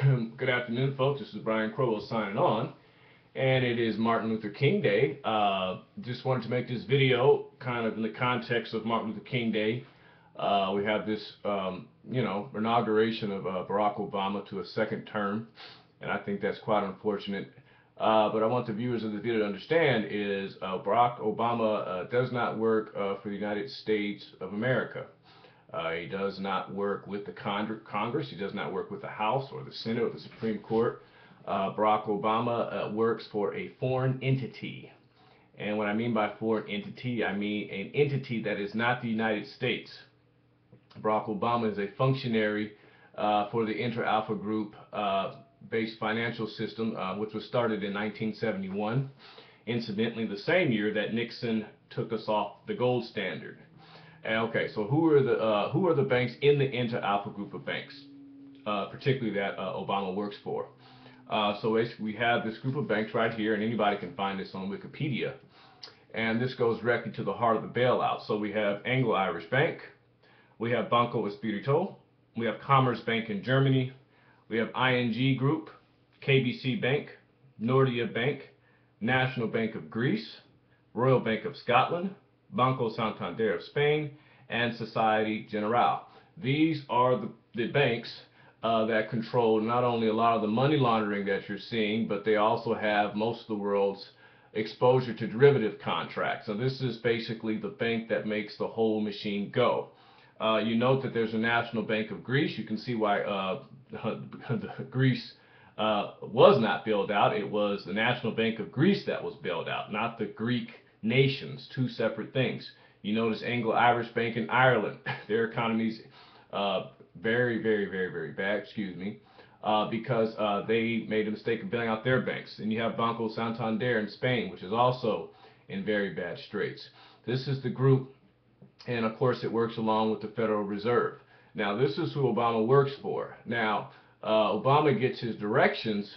Good afternoon, folks. This is Brian Crowell signing on, and it is Martin Luther King Day. Just wanted to make this video kind of in the context of Martin Luther King Day. We have this, inauguration of Barack Obama to a second term, and I think that's quite unfortunate. But I want the viewers of the video to understand is Barack Obama does not work for the United States of America. He does not work with the Congress. He does not work with the House or the Senate or the Supreme Court. Barack Obama works for a foreign entity. And what I mean by foreign entity, I mean an entity that is not the United States. Barack Obama is a functionary for the Inter-Alpha Group based financial system, which was started in 1971. Incidentally, the same year that Nixon took us off the gold standard. Okay, so who are the banks in the Inter-Alpha Group of banks, particularly that Obama works for? So basically, we have this group of banks right here, and anybody can find this on Wikipedia. And this goes directly to the heart of the bailout. So we have Anglo-Irish Bank, we have Banco Espirito, we have Commerce Bank in Germany, we have ING Group, KBC Bank, Nordea Bank, National Bank of Greece, Royal Bank of Scotland, Banco Santander of Spain, and Societe Generale. These are the banks that control not only a lot of the money laundering that you're seeing, but they also have most of the world's exposure to derivative contracts. So this is basically the bank that makes the whole machine go. You note that there's a National Bank of Greece. You can see why Greece was not bailed out. It was the National Bank of Greece that was bailed out, not the Greek nations, two separate things. You notice Anglo-Irish Bank in Ireland, their economy's very, very, very, very bad, because they made a mistake of bailing out their banks. And you have Banco Santander in Spain, which is also in very bad straits. This is the group, and of course it works along with the Federal Reserve. Now this is who Obama works for. Now Obama gets his directions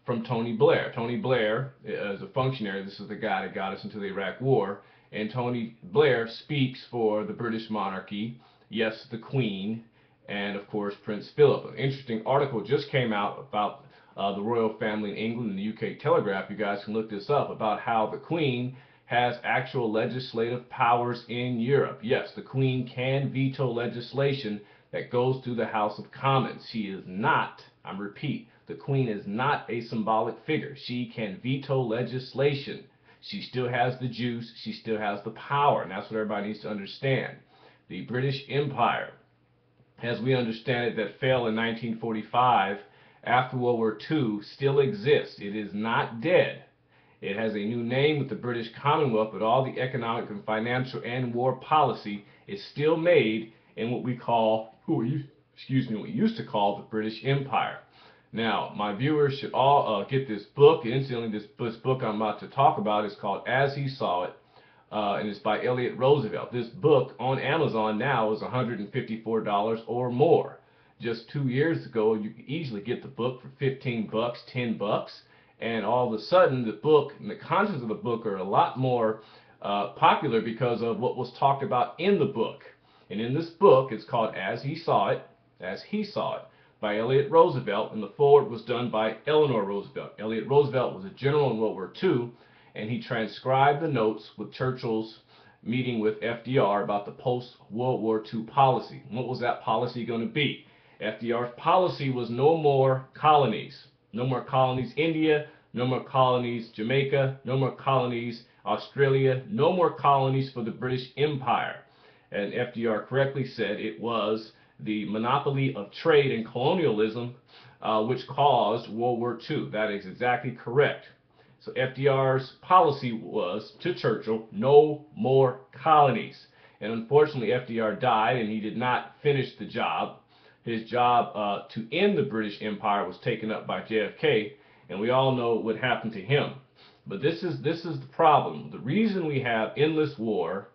from Tony Blair. Tony Blair is a functionary. This is the guy that got us into the Iraq War. And Tony Blair speaks for the British monarchy, yes, the Queen, and of course Prince Philip. An interesting article just came out about the royal family in England in the UK Telegraph. You guys can look this up, about how the Queen has actual legislative powers in Europe. Yes, the Queen can veto legislation that goes through the House of Commons. She is not, I repeat, the Queen is not a symbolic figure. She can veto legislation. She still has the juice. She still has the power. And that's what everybody needs to understand. The British Empire, as we understand it, that fell in 1945 after World War II, still exists. It is not dead. It has a new name with the British Commonwealth, but all the economic and financial and war policy is still made in what we call, what we used to call the British Empire. Now, my viewers should all get this book. Incidentally, this book I'm about to talk about is called As He Saw It, and it's by Elliot Roosevelt. This book on Amazon now is $154 or more. Just 2 years ago, you could easily get the book for 15 bucks, 10 bucks, and all of a sudden, the book and the contents of the book are a lot more popular because of what was talked about in the book. And in this book, it's called As He Saw It, by Elliot Roosevelt, and the foreword was done by Eleanor Roosevelt. Elliot Roosevelt was a general in World War II, and he transcribed the notes with Churchill's meeting with FDR about the post-World War II policy. And what was that policy going to be? FDR's policy was no more colonies. No more colonies India, no more colonies Jamaica, no more colonies Australia, no more colonies for the British Empire. And FDR correctly said it was the monopoly of trade and colonialism which caused World War II. That is exactly correct. So FDR's policy was, to Churchill, no more colonies. And unfortunately, FDR died and he did not finish the job. His job to end the British Empire was taken up by JFK, and we all know what happened to him. But this is the problem. The reason we have endless war,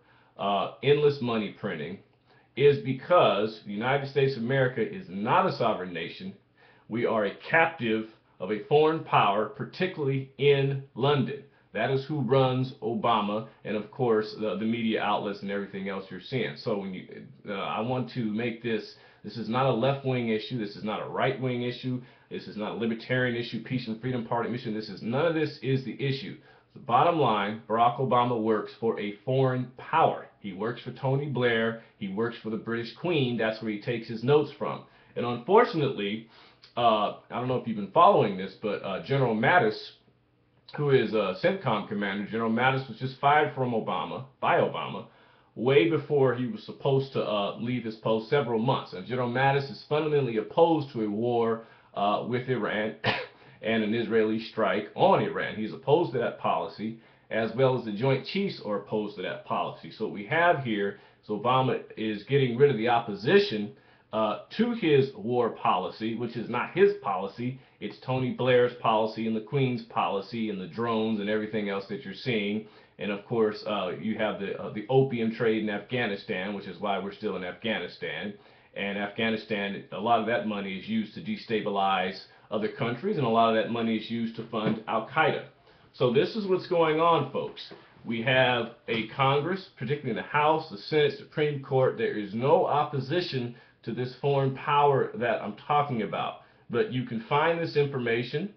endless money printing, is because the United States of America is not a sovereign nation. We are a captive of a foreign power, particularly in London. That is who runs Obama, and of course the media outlets and everything else you're seeing. So when I want to make this This is not a left-wing issue. This is not a right-wing issue. This is not a libertarian issue, peace and freedom party mission. None of this is the issue. The bottom line, Barack Obama works for a foreign power. He works for Tony Blair. He works for the British Queen. That's where he takes his notes from. And unfortunately, I don't know if you've been following this, but General Mattis, who is a CENTCOM commander, General Mattis was just fired from by Obama, way before he was supposed to leave his post several months. And General Mattis is fundamentally opposed to a war with Iran and an Israeli strike on Iran. He's opposed to that policy, as well as the Joint Chiefs are opposed to that policy. So what we have here is Obama is getting rid of the opposition to his war policy, which is not his policy. It's Tony Blair's policy and the Queen's policy and the drones and everything else that you're seeing. And of course, you have the opium trade in Afghanistan, which is why we're still in Afghanistan. And Afghanistan, a lot of that money is used to destabilize other countries, and a lot of that money is used to fund Al-Qaeda. So this is what's going on, folks. We have a Congress, particularly in the House, the Senate, Supreme Court. There is no opposition to this foreign power that I'm talking about. But you can find this information.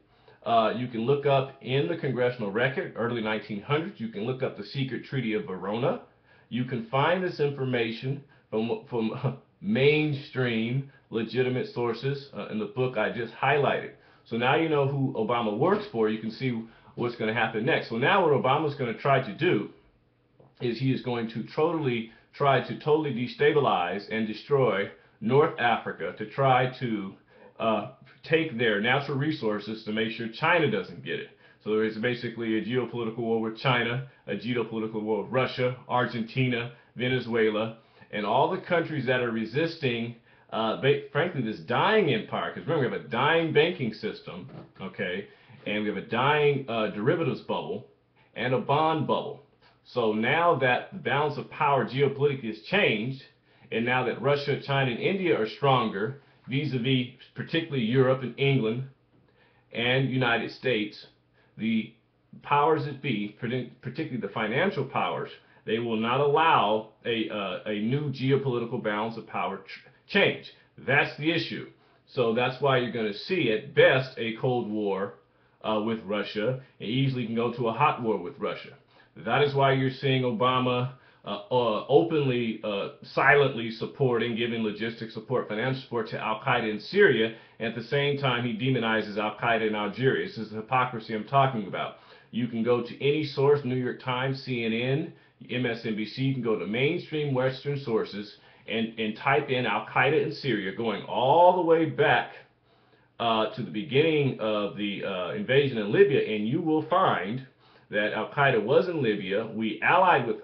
You can look up in the Congressional Record, early 1900s. You can look up the Secret Treaty of Verona. You can find this information from mainstream legitimate sources in the book I just highlighted. So now you know who Obama works for. You can see what's going to happen next. So now what Obama's going to try to do is he is going to try to totally destabilize and destroy North Africa, to try to take their natural resources to make sure China doesn't get it. So there's basically a geopolitical war with China, a geopolitical war with Russia, Argentina, Venezuela, and all the countries that are resisting, frankly, this dying empire. Because remember, we have a dying banking system, okay, and we have a dying derivatives bubble and a bond bubble. So now that the balance of power geopolitically has changed, and now that Russia, China, and India are stronger, vis-a-vis particularly Europe and England and United States, the powers that be, particularly the financial powers, they will not allow a new geopolitical balance of power change. That's the issue. So that's why you're going to see, at best, a Cold War with Russia. It easily can go to a hot war with Russia. That is why you're seeing Obama openly, silently supporting, giving logistics support, financial support to Al-Qaeda in Syria, and at the same time he demonizes Al-Qaeda in Algeria. This is the hypocrisy I'm talking about. You can go to any source, New York Times, CNN, MSNBC, you can go to mainstream Western sources and type in Al-Qaeda in Syria, going all the way back to the beginning of the invasion in Libya, and you will find that Al-Qaeda was in Libya. We allied with,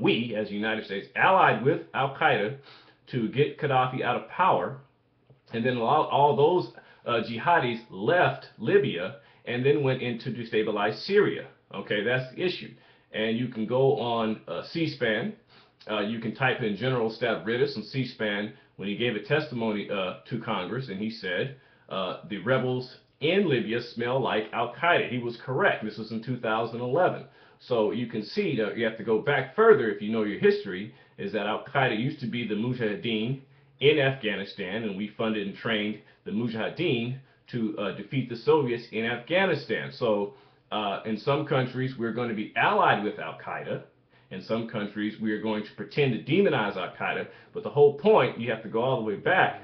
we as the United States, allied with Al-Qaeda to get Gaddafi out of power, and then all those jihadis left Libya and then went in to destabilize Syria. Okay, that's the issue. And you can go on C-SPAN. You can type in General Stavridis on C-SPAN when he gave a testimony to Congress, and he said the rebels in Libya smell like Al-Qaeda. He was correct. This was in 2011. So you can see that you have to go back further if you know your history, is that Al-Qaeda used to be the Mujahideen in Afghanistan, and we funded and trained the Mujahideen to defeat the Soviets in Afghanistan. So in some countries we're going to be allied with Al-Qaeda. In some countries we are going to pretend to demonize Al-Qaeda. But the whole point, you have to go all the way back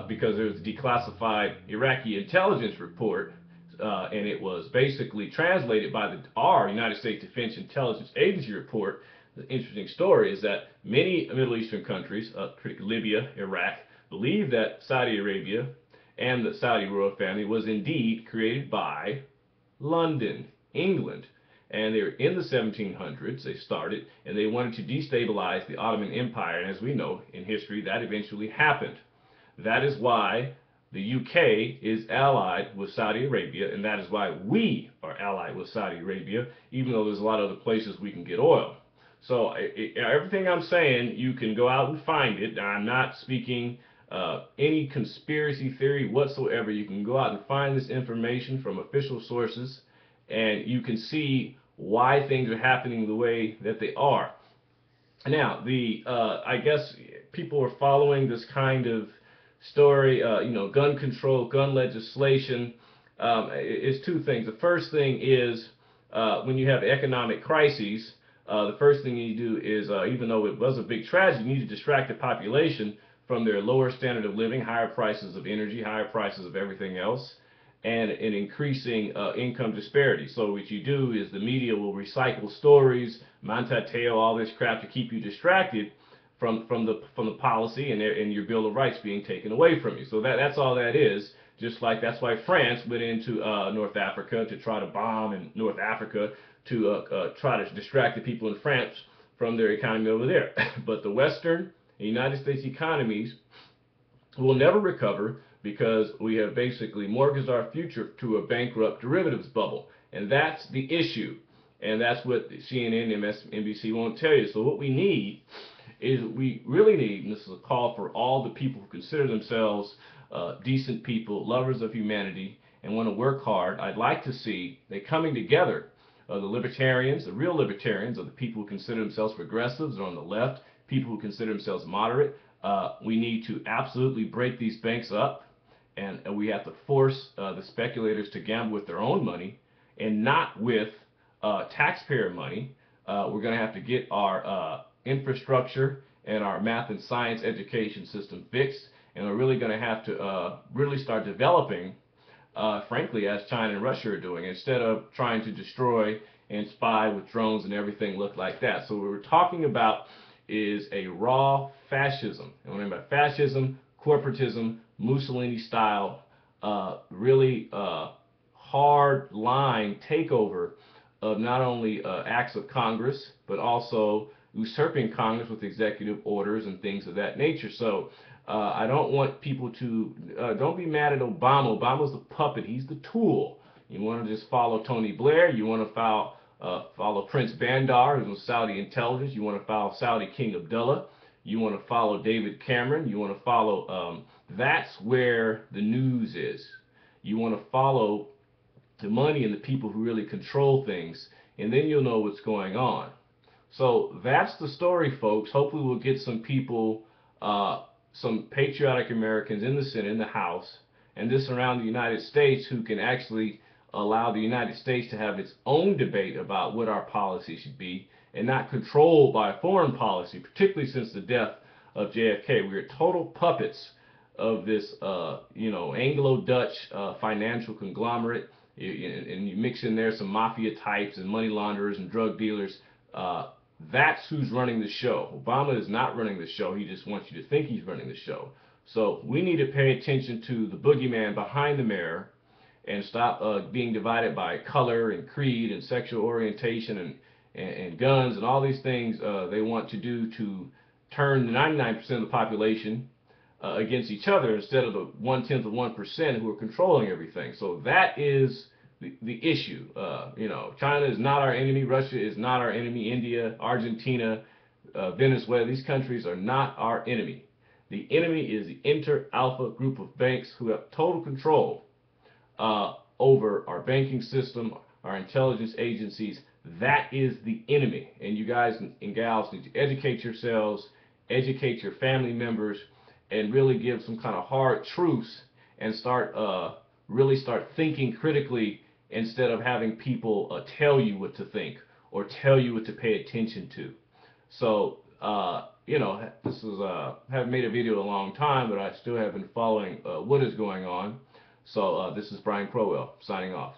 because there was a declassified Iraqi intelligence report, and it was basically translated by our United States Defense Intelligence Agency report. The interesting story is that many Middle Eastern countries, particularly Libya, Iraq, believe that Saudi Arabia and the Saudi royal family was indeed created by London, England. And they were in the 1700s, they started, and they wanted to destabilize the Ottoman Empire. And as we know in history, that eventually happened. That is why the UK is allied with Saudi Arabia, and that is why we are allied with Saudi Arabia, even though there's a lot of other places we can get oil. So everything I'm saying, you can go out and find it. I'm not speaking any conspiracy theory whatsoever. You can go out and find this information from official sources, and you can see why things are happening the way that they are. Now, I guess people are following this kind of story, gun control, gun legislation, is two things. The first thing is when you have economic crises, the first thing you do is, even though it was a big tragedy, you need to distract the population from their lower standard of living, higher prices of energy, higher prices of everything else, and an increasing income disparity. So what you do is the media will recycle stories, Montateo, all this crap to keep you distracted from the policy and your Bill of Rights being taken away from you. So that's all that is. Just like that's why France went into North Africa to try to bomb in North Africa to try to distract the people in France from their economy over there. But the Western and United States economies will never recover because we have basically mortgaged our future to a bankrupt derivatives bubble. And that's the issue. And that's what CNN and MSNBC won't tell you. So what we need is we really need, and this is a call for all the people who consider themselves decent people, lovers of humanity, and want to work hard. I'd like to see they coming together. The libertarians, the real libertarians, are the people who consider themselves progressives, or on the left, people who consider themselves moderate. We need to absolutely break these banks up, and we have to force the speculators to gamble with their own money and not with taxpayer money. We're going to have to get our infrastructure and our math and science education system fixed, and we're really going to have to really start developing, frankly, as China and Russia are doing, instead of trying to destroy and spy with drones and everything look like that. So what we're talking about is a raw fascism. And what I mean by fascism, corporatism, Mussolini style, really hard line takeover of not only acts of Congress, but also usurping Congress with executive orders and things of that nature. So I don't want people to, don't be mad at Obama. Obama's the puppet. He's the tool. You want to just follow Tony Blair. You want to follow Prince Bandar, who's Saudi intelligence. You want to follow Saudi King Abdullah. You want to follow David Cameron. You want to follow, that's where the news is. You want to follow the money and the people who really control things, and then you'll know what's going on. So that's the story, folks. Hopefully we'll get some people, some patriotic Americans in the Senate, in the House, and this around the United States who can actually allow the United States to have its own debate about what our policy should be and not controlled by foreign policy, particularly since the death of JFK. We are total puppets of this, Anglo-Dutch financial conglomerate, and you mix in there some mafia types and money launderers and drug dealers. That's who's running the show. Obama is not running the show. He just wants you to think he's running the show. So we need to pay attention to the boogeyman behind the mirror and stop being divided by color and creed and sexual orientation and guns and all these things they want to do to turn the 99% of the population against each other instead of the 0.1% who are controlling everything. So that is the issue. China is not our enemy. Russia is not our enemy. India, Argentina, Venezuela, these countries are not our enemy. The enemy is the inter-alpha group of banks who have total control over our banking system, our intelligence agencies. That is the enemy. And you guys and gals need to educate yourselves, educate your family members, and really give some kind of hard truths and really start thinking critically instead of having people tell you what to think or tell you what to pay attention to. So, this is, haven't made a video in a long time, but I still have been following what is going on. So this is Brian Crowell signing off.